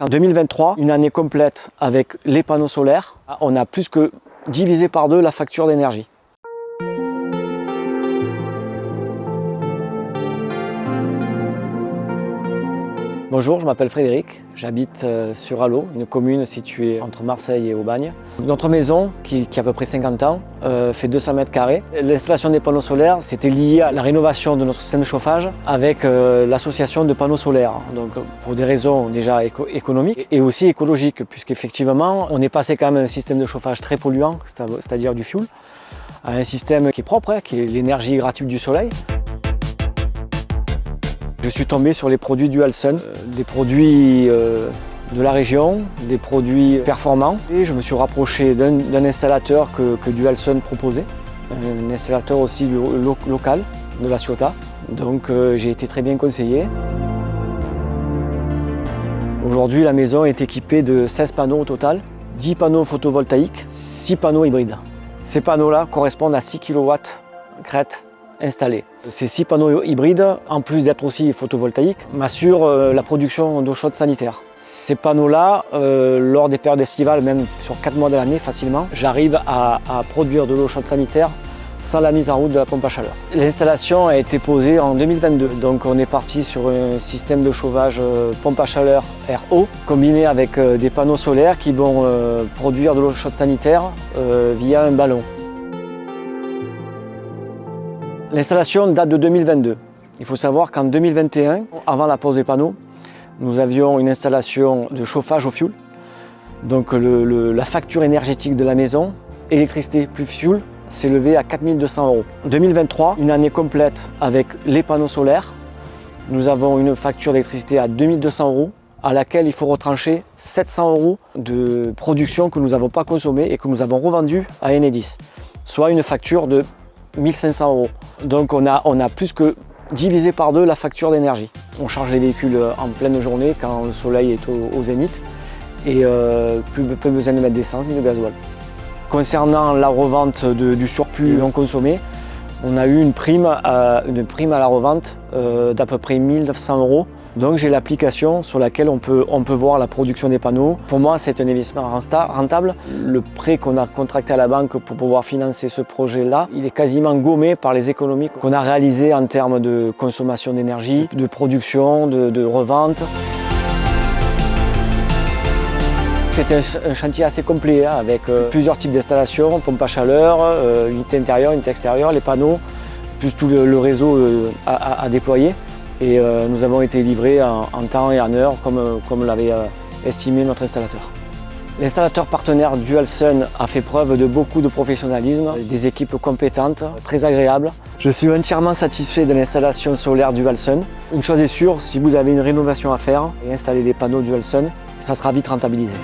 En 2023, une année complète avec les panneaux solaires, on a plus que divisé par deux la facture d'énergie. Bonjour, je m'appelle Frédéric, j'habite sur Allot, une commune située entre Marseille et Aubagne. Notre maison, qui a à peu près 50 ans, fait 200 mètres carrés. L'installation des panneaux solaires, c'était lié à la rénovation de notre système de chauffage avec l'association de panneaux solaires. Donc pour des raisons déjà économiques et aussi écologiques, puisqu'effectivement, on est passé quand même d'un système de chauffage très polluant, c'est-à-dire du fioul, à un système qui est propre, qui est l'énergie gratuite du soleil. Je suis tombé sur les produits Dualsun, des produits de la région, des produits performants. Et je me suis rapproché d'un installateur que Dualsun proposait, un installateur aussi local de la Ciotat. Donc j'ai été très bien conseillé. Aujourd'hui, la maison est équipée de 16 panneaux au total, 10 panneaux photovoltaïques, 6 panneaux hybrides. Ces panneaux-là correspondent à 6 kW crête installés. Ces 6 panneaux hybrides, en plus d'être aussi photovoltaïques, m'assurent la production d'eau chaude sanitaire. Ces panneaux-là, lors des périodes estivales, même sur 4 mois de l'année facilement, j'arrive à produire de l'eau chaude sanitaire sans la mise en route de la pompe à chaleur. L'installation a été posée en 2022, donc on est parti sur un système de chauffage pompe à chaleur RO, combiné avec des panneaux solaires qui vont produire de l'eau chaude sanitaire via un ballon. L'installation date de 2022. Il faut savoir qu'en 2021, avant la pose des panneaux, nous avions une installation de chauffage au fioul. Donc la facture énergétique de la maison, électricité plus fioul, s'élevait à 4 200 €. En 2023, une année complète avec les panneaux solaires, nous avons une facture d'électricité à 2 200 € à laquelle il faut retrancher 700 € de production que nous n'avons pas consommée et que nous avons revendue à Enedis, soit une facture de 1 500 €. Donc on a plus que divisé par deux la facture d'énergie. On charge les véhicules en pleine journée quand le soleil est au zénith et plus besoin de mettre d'essence ni de gasoil. Concernant la revente du surplus non consommé, on a eu une prime à la revente d'à peu près 1 900 €. Donc j'ai l'application sur laquelle on peut voir la production des panneaux. Pour moi, c'est un investissement rentable. Le prêt qu'on a contracté à la banque pour pouvoir financer ce projet-là, il est quasiment gommé par les économies qu'on a réalisées en termes de consommation d'énergie, de production, de revente. C'est un chantier assez complet avec plusieurs types d'installations, pompe à chaleur, unité intérieure, unité extérieure, les panneaux, plus tout le réseau à déployer. Et nous avons été livrés en temps et en heure comme l'avait estimé notre installateur. L'installateur partenaire Dualsun a fait preuve de beaucoup de professionnalisme, des équipes compétentes, très agréables. Je suis entièrement satisfait de l'installation solaire Dualsun. Une chose est sûre, si vous avez une rénovation à faire et installer des panneaux Dualsun, ça sera vite rentabilisé.